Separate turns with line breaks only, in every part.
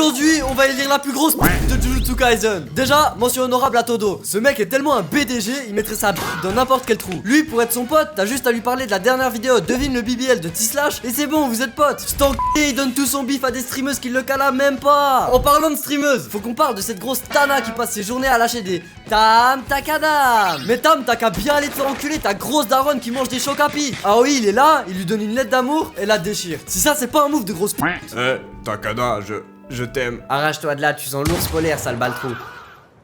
Aujourd'hui, on va élire la plus grosse de Jujutsu Kaisen. Déjà, mention honorable à Todo. Ce mec est tellement un BDG, il mettrait sa dans n'importe quel trou. Lui, pour être son pote, t'as juste à lui parler de la dernière vidéo Devine le BBL de T-Slash et c'est bon, vous êtes potes. Il donne tout son bif à des streameuses qui le cala même pas. En parlant de streameuses, faut qu'on parle de cette grosse Tana qui passe ses journées à lâcher des Tam Takadam. Mais Tam, t'as qu'à bien aller te faire enculer ta grosse daronne qui mange des chocapi. Ah oui, il est là, il lui donne une lettre d'amour et la déchire. Si ça, c'est pas un move de grosse p***.
Takada, je t'aime.
Arrache-toi de là, tu sens l'ours polaire, sale baltrou.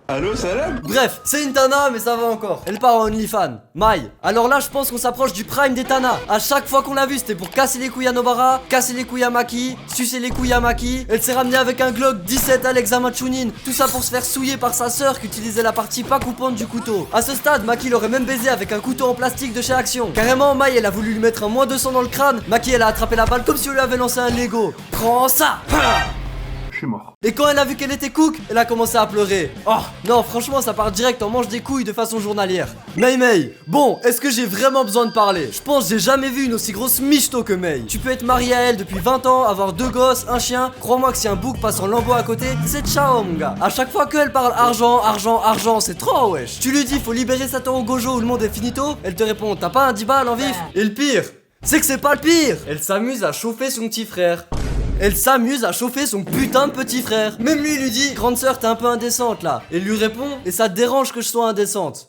Allô, salam?
Bref, c'est une Tana, mais ça va encore. Elle part en OnlyFans. Mai. Alors là, je pense qu'on s'approche du prime des Tana. À chaque fois qu'on l'a vu, c'était pour casser les couilles à Nobara, casser les couilles à Maki, sucer les couilles à Maki. Elle s'est ramenée avec un Glock 17 à l'examen Chunin. Tout ça pour se faire souiller par sa sœur qui utilisait la partie pas coupante du couteau. À ce stade, Maki l'aurait même baisé avec un couteau en plastique de chez Action. Carrément, Mai, elle a voulu lui mettre un moins 200 dans le crâne. Maki, elle a attrapé la balle comme si on lui avait lancé un Lego. Prends ça!
Mort.
Et quand elle a vu qu'elle était cook, elle a commencé à pleurer. Oh, non, franchement, ça part direct, on mange des couilles de façon journalière. Mei, bon, est-ce que j'ai vraiment besoin de parler? Je pense que j'ai jamais vu une aussi grosse michto que Mei. Tu peux être marié à elle depuis 20 ans, avoir 2 gosses, un chien. Crois-moi que si un bouc passe en lambeau à côté, c'est ciao, mon gars. À chaque fois qu'elle parle argent, c'est trop, wesh. Tu lui dis, faut libérer Satoru Gojo ou le monde est finito. Elle te répond, t'as pas un 10 balles en vif? Et le pire, c'est que c'est pas le pire. Elle s'amuse à chauffer son petit frère. Elle s'amuse à chauffer son putain de petit frère. Même lui dit, grande sœur, t'es un peu indécente là. Et lui répond, et ça te dérange que je sois indécente?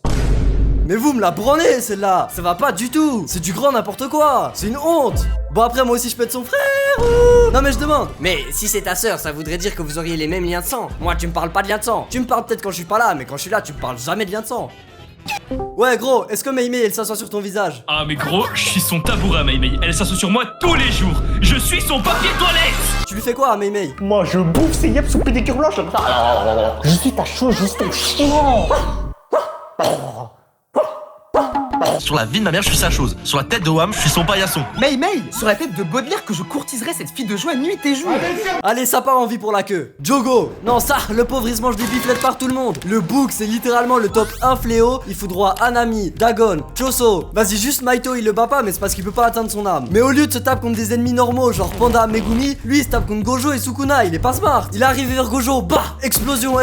Mais vous me la branlez celle-là. Ça va pas du tout. C'est du grand n'importe quoi. C'est une honte. Bon après moi aussi je peux être son frère ou... Non mais je demande. Mais si c'est ta sœur, ça voudrait dire que vous auriez les mêmes liens de sang. Moi tu me parles pas de liens de sang. Tu me parles peut-être quand je suis pas là, mais quand je suis là tu me parles jamais de liens de sang. Ouais gros, est-ce que Mei elle s'assoit sur ton visage?
Ah mais gros, je suis son tabouret Mei. Elle s'assoit sur moi tous les jours. Je suis son papier de toilette.
Tu lui fais quoi à Mei?
Moi je bouffe ses yeux sous pédicure blanche comme ça. Je suis ta chose, je suis ton chien.
Sur la vie de ma mère, je suis sa chose. Sur la tête de Wam, je suis son paillasson.
Mei, sur la tête de Baudelaire que je courtiserai cette fille de joie nuit et jour.
Allez, ça part en vie pour la queue. Jogo. Non, ça, le pauvre il se mange des biflettes par tout le monde. Le book, c'est littéralement le top 1 fléau. Il faut droit à Nami, Dagon, Choso. Vas-y, juste Maito, il le bat pas, mais c'est parce qu'il peut pas atteindre son âme. Mais au lieu de se taper contre des ennemis normaux, genre Panda, Megumi, lui il se tape contre Gojo et Sukuna. Il est pas smart. Il est arrivé vers Gojo, bah, explosion.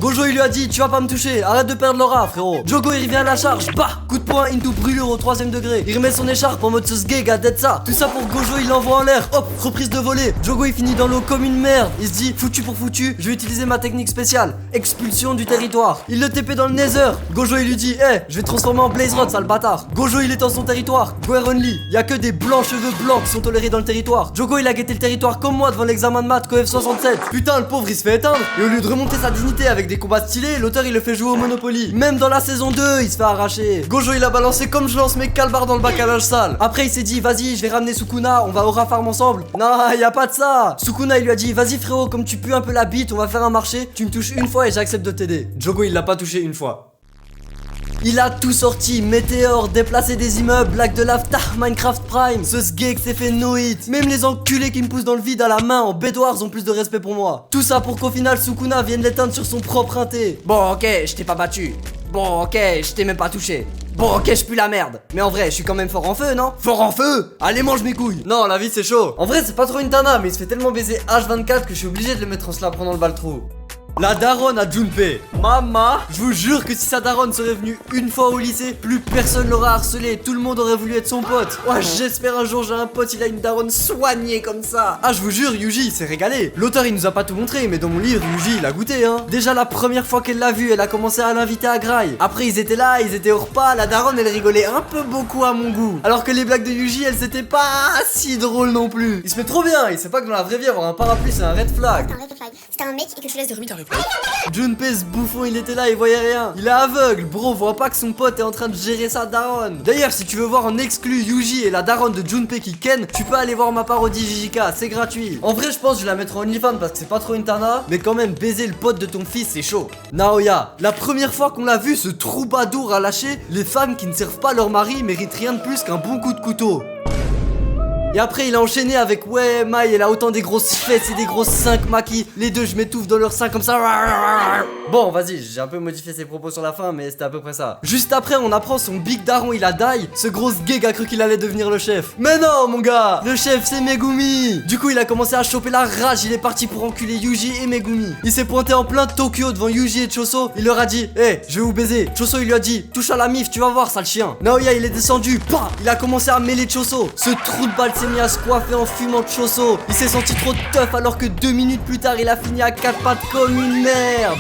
Gojo il lui a dit, tu vas pas me toucher, arrête de perdre l'aura, frérot. Jogo il revient à la charge, bah, coup de poing into brûlure au 3ème degré. Il remet son écharpe en mode sauce gay, ça. Tout ça pour Gojo, il l'envoie en l'air. Hop, reprise de volée. Jogo il finit dans l'eau comme une merde. Il se dit, foutu pour foutu, je vais utiliser ma technique spéciale. Expulsion du territoire. Il le TP dans le Nether. Gojo il lui dit, je vais te transformer en Blaze Rod, sale bâtard. Gojo il est dans son territoire. Guerre only. Y a que des blancs cheveux blancs qui sont tolérés dans le territoire. Jogo il a guetté le territoire comme moi devant l'examen de maths COEF 67. Putain, le pauvre il se fait éteindre. Et au lieu de remonter sa dignité avec des combats stylés, l'auteur il le fait jouer au Monopoly. Même dans la saison 2, il se fait arracher. Gojo il a balancé comme je lance mes calbars dans le bac à linge sale. Après il s'est dit vas-y je vais ramener Sukuna, on va au Farm ensemble. Non y a pas de ça. Sukuna il lui a dit vas-y frérot, comme tu pues un peu la bite, on va faire un marché. Tu me touches une fois et j'accepte de t'aider. Jogo il l'a pas touché une fois. Il a tout sorti, météore, déplacer des immeubles, lac de lave, Minecraft Prime. Ce sgeg s'est fait no hit. Même les enculés qui me poussent dans le vide à la main en Bedwars ont plus de respect pour moi. Tout ça pour qu'au final Sukuna vienne l'éteindre sur son propre inté. Bon ok, je t'ai pas battu. Bon ok, je t'ai même pas touché. Bon ok, je pue la merde. Mais en vrai, je suis quand même fort en feu, non? Fort en feu? Allez, mange mes couilles. Non, la vie c'est chaud. En vrai, c'est pas trop une Tana, mais il se fait tellement baiser H24 que je suis obligé de le mettre en slap dans le baltrou. La daronne à Junpei. Mama, je vous jure que si sa daronne serait venue une fois au lycée, plus personne l'aurait harcelé, tout le monde aurait voulu être son pote. Ouais, j'espère un jour j'ai un pote, il a une daronne soignée comme ça. Ah, je vous jure, Yuji il s'est régalé. L'auteur il nous a pas tout montré, mais dans mon livre, Yuji il a goûté hein. Déjà la première fois qu'elle l'a vu, elle a commencé à l'inviter à Grail. Après ils étaient là, ils étaient au repas, la daronne elle rigolait un peu beaucoup à mon goût. Alors que les blagues de Yuji, elles étaient pas si drôles non plus. Il se met trop bien, il sait pas que dans la vraie vie avoir un parapluie c'est un red flag.
C'était un mec et que je te laisse dormir dans le
Junpei ce bouffon il était là, il voyait rien. Il est aveugle, bro, voit pas que son pote est en train de gérer sa daronne. D'ailleurs si tu veux voir en exclu Yuji et la daronne de Junpei qui ken, tu peux aller voir ma parodie JJK, c'est gratuit. En vrai je pense que je la mettrai en OnlyFans parce que c'est pas trop une Tana, mais quand même baiser le pote de ton fils c'est chaud. Naoya, la première fois qu'on l'a vu ce troubadour a lâché, les femmes qui ne servent pas leur mari méritent rien de plus qu'un bon coup de couteau. Et après il a enchaîné avec ouais Mai elle a autant des grosses fesses et des grosses seins que Maki. Les deux je m'étouffe dans leurs seins comme ça. Bon vas-y j'ai un peu modifié ses propos sur la fin mais c'était à peu près ça. Juste après on apprend son big daron il a die. Ce gros gig a cru qu'il allait devenir le chef. Mais non mon gars, le chef c'est Megumi. Du coup il a commencé à choper la rage. Il est parti pour enculer Yuji et Megumi. Il s'est pointé en plein Tokyo devant Yuji et Choso. Il leur a dit hey je vais vous baiser. Choso il lui a dit touche à la mif tu vas voir sale chien. Naoya il est descendu. Bah, il a commencé à mêler Choso. Ce trou de balle s'est mis à se coiffer en fumant Choso. Il s'est senti trop tough alors que 2 minutes plus tard il a fini à 4 pattes comme une merde.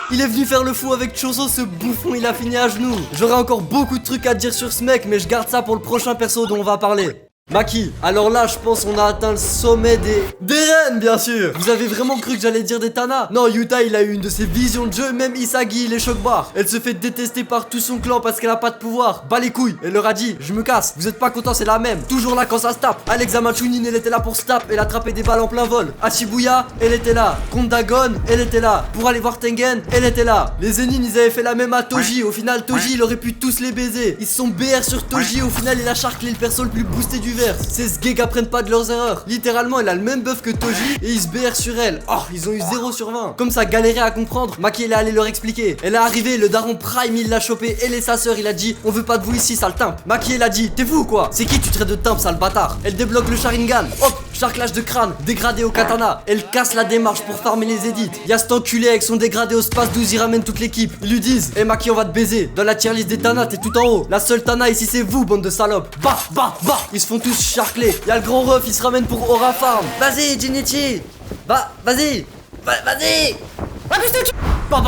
Il est venu faire le fou avec Choso, ce bouffon, il a fini à genoux. J'aurais encore beaucoup de trucs à dire sur ce mec, mais je garde ça pour le prochain perso dont on va parler. Maki, alors là je pense on a atteint le sommet des reines bien sûr. Vous avez vraiment cru que j'allais dire des Tana? Non, Yuta il a eu une de ses visions de jeu. Même Isagi les choc barres. Elle se fait détester par tout son clan parce qu'elle a pas de pouvoir. Bah les couilles, elle leur a dit je me casse, vous êtes pas content c'est la même. Toujours là quand ça se tape. À l'examen Chunin elle était là pour se taper. Elle attrapait des balles en plein vol. À Shibuya elle était là. Contre Dagon elle était là. Pour aller voir Tengen elle était là. Les Zenin ils avaient fait la même à Toji. Au final Toji il aurait pu tous les baiser. Ils se sont BR sur Toji. Au final il a charclé le perso le plus boosté du Ces sgegs apprennent pas de leurs erreurs. Littéralement elle a le même buff que Toji et ils se BR sur elle. Oh ils ont eu 0 sur 20. Comme ça galérait à comprendre, Maki elle est allée leur expliquer. Elle est arrivée, le daron Prime il l'a chopé. Elle et sa sœur il a dit on veut pas de vous ici sale timp. Maki elle a dit t'es fou ou quoi? C'est qui tu traites de timp sale bâtard? Elle débloque le Sharingan. Hop charclage de crâne, dégradé au katana. Elle casse la démarche pour farmer les edits. Y'a cet enculé avec son dégradé au space 12 il ramène toute l'équipe. Ils lui disent eh Maki on va te baiser. Dans la tier list des Tana t'es tout en haut. La seule Tana ici c'est vous bande de salopes. Bah bah bah. Ils se font tous charcler. Y'a le grand ref il se ramène pour Aura Farm. Vas-y Jinichi. Bah vas-y. Vas-y. Bah,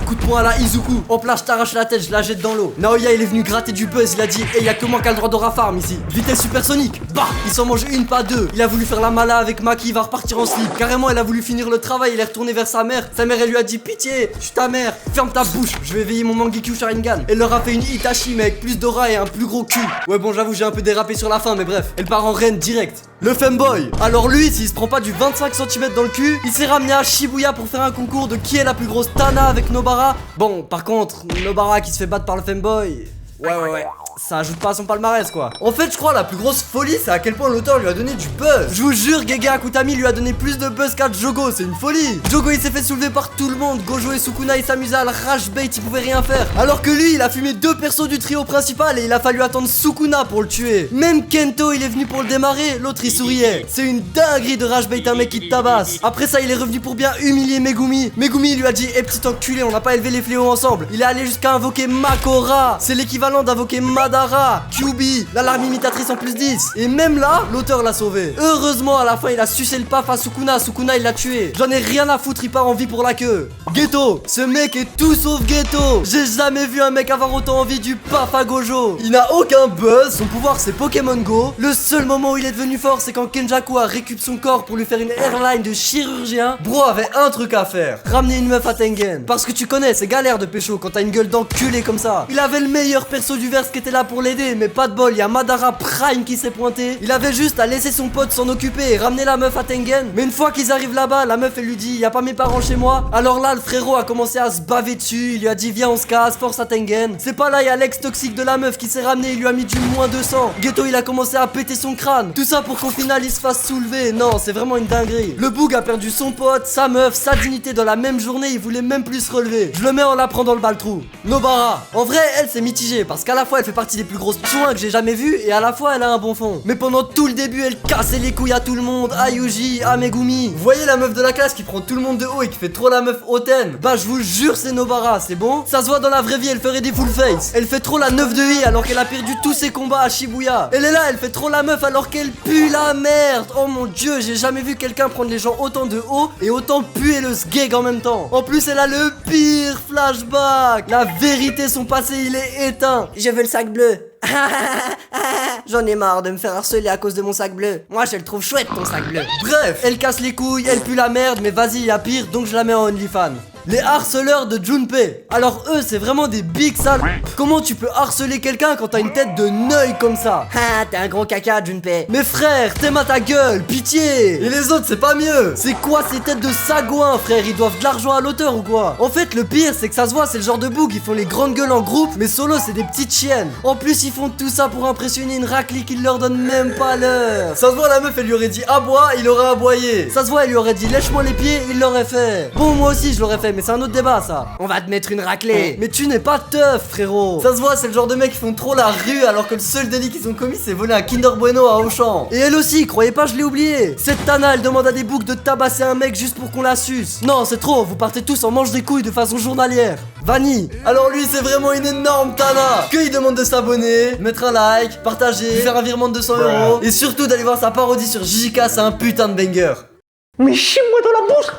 coup de poing à la Izuku. En place, je t'arrache la tête, je la jette dans l'eau. Naoya il est venu gratter du buzz, il a dit y'a que moi qui a le droit d'Aura Farm ici. Vitesse supersonique. Bah, il s'en mange une, pas deux. Il a voulu faire la mala avec Maki, il va repartir en slip. Carrément, elle a voulu finir le travail, il est retourné vers sa mère. Sa mère, elle lui a dit pitié, je suis ta mère. Ferme ta bouche, je vais éveiller mon Mangekyou Sharingan. Elle leur a fait une Itachi, mais avec plus d'aura et un plus gros cul. Ouais, bon, j'avoue, j'ai un peu dérapé sur la fin, mais bref. Elle part en reine direct. Le femboy. Alors lui, s'il se prend pas du 25 cm dans le cul, il s'est ramené à Shibuya pour faire un concours de qui est la plus grosse Tana avec Nobara. Bon, par contre, Nobara qui se fait battre par le femboy. Ouais. Ça ajoute pas à son palmarès quoi. En fait je crois la plus grosse folie c'est à quel point l'auteur lui a donné du buzz. Je vous jure Gege Akutami lui a donné plus de buzz qu'à Jogo, c'est une folie. Jogo il s'est fait soulever par tout le monde. Gojo et Sukuna ils s'amusaient à le rage bait, il pouvait rien faire. Alors que lui il a fumé 2 persos du trio principal et il a fallu attendre Sukuna pour le tuer. Même Kento il est venu pour le démarrer, l'autre il souriait. C'est une dinguerie de rage bait un mec qui te tabasse. Après ça il est revenu pour bien humilier Megumi. Megumi il lui a dit eh petit enculé on n'a pas élevé les fléaux ensemble. Il est allé jusqu'à invoquer Makora. C'est l'équivalent d'invoquer Madara, QB, l'alarme imitatrice en plus 10. Et même là, l'auteur l'a sauvé. Heureusement, à la fin, il a sucé le paf à Sukuna. Sukuna, il l'a tué. J'en ai rien à foutre, il part en vie pour la queue. Geto, ce mec est tout sauf Geto. J'ai jamais vu un mec avoir autant envie du paf à Gojo. Il n'a aucun buzz, son pouvoir c'est Pokémon Go. Le seul moment où il est devenu fort, c'est quand Kenjaku a récup son corps pour lui faire une airline de chirurgien. Bro avait un truc à faire, ramener une meuf à Tengen. Parce que tu connais, c'est galère de pécho quand t'as une gueule d'enculé comme ça. Il avait le meilleur perso du verse qui était là pour l'aider, mais pas de bol, il y a Madara Prime qui s'est pointé. Il avait juste à laisser son pote s'en occuper et ramener la meuf à Tengen. Mais une fois qu'ils arrivent là-bas, la meuf elle lui dit y a pas mes parents chez moi. Alors là le frérot a commencé à se baver dessus. Il lui a dit viens on se casse, force à Tengen. C'est pas là, il y a l'ex toxique de la meuf qui s'est ramené, il lui a mis du moins 200. Geto il a commencé à péter son crâne. Tout ça pour qu'au final il se fasse soulever. Non c'est vraiment une dinguerie. Le boug a perdu son pote, sa meuf, sa dignité dans la même journée. Il voulait même plus se relever. Je le mets en la prend dans le bal-trou. Nobara, en vrai elle c'est mitigée parce qu'à la fois elle fait partie des plus grosses chouins que j'ai jamais vu et à la fois elle a un bon fond. Mais pendant tout le début elle cassait les couilles à tout le monde, à Yuji, à Megumi. Vous voyez la meuf de la classe qui prend tout le monde de haut et qui fait trop la meuf hautaine. Bah je vous jure c'est Nobara, c'est bon. Ça se voit dans la vraie vie, elle ferait des full face. Elle fait trop la 9 de I alors qu'elle a perdu tous ses combats à Shibuya. Elle est là, elle fait trop la meuf alors qu'elle pue la merde. Oh mon dieu, j'ai jamais vu quelqu'un prendre les gens autant de haut et autant puer le sgeg en même temps. En plus elle a le pire flashback. La vérité, son passé il est éteint. Je veux le sac bleu. J'en ai marre de me faire harceler à cause de mon sac bleu. Moi je le trouve chouette ton sac bleu. Bref, elle casse les couilles, elle pue la merde, mais vas-y, y'a pire, donc je la mets en OnlyFans. Les harceleurs de Junpei. Alors eux c'est vraiment des big sales. Comment tu peux harceler quelqu'un quand t'as une tête de neuil comme ça?
Ah, t'es un gros caca, Junpei.
Mais frère, t'aimes à ta gueule, pitié. Et les autres c'est pas mieux. C'est quoi ces têtes de sagouins, frère? Ils doivent de l'argent à l'auteur ou quoi? En fait le pire c'est que ça se voit, c'est le genre de boug. Ils font les grandes gueules en groupe, mais solo c'est des petites chiennes. En plus ils font tout ça pour impressionner une raclie qui leur donne même pas l'heure. Ça se voit, la meuf elle lui aurait dit aboie, il aurait aboyé. Ça se voit, elle lui aurait dit lèche-moi les pieds, il l'aurait fait. Bon moi aussi je l'aurais fait, mais c'est un autre débat ça.
On va te mettre une raclée.
Mais tu n'es pas teuf, frérot. Ça se voit, c'est le genre de mecs qui font trop la rue, alors que le seul délit qu'ils ont commis c'est voler un Kinder Bueno à Auchan. Et elle aussi, croyez pas, je l'ai oublié. Cette Tana elle demande à des boucs de tabasser un mec juste pour qu'on la suce. Non c'est trop, vous partez tous en manche des couilles de façon journalière. Vanny, alors lui c'est vraiment une énorme Tana. Que il demande de s'abonner, mettre un like, partager, faire un virement de 200 € et surtout d'aller voir sa parodie sur JJK, c'est un putain de banger.
Mais chie-moi dans la bouche.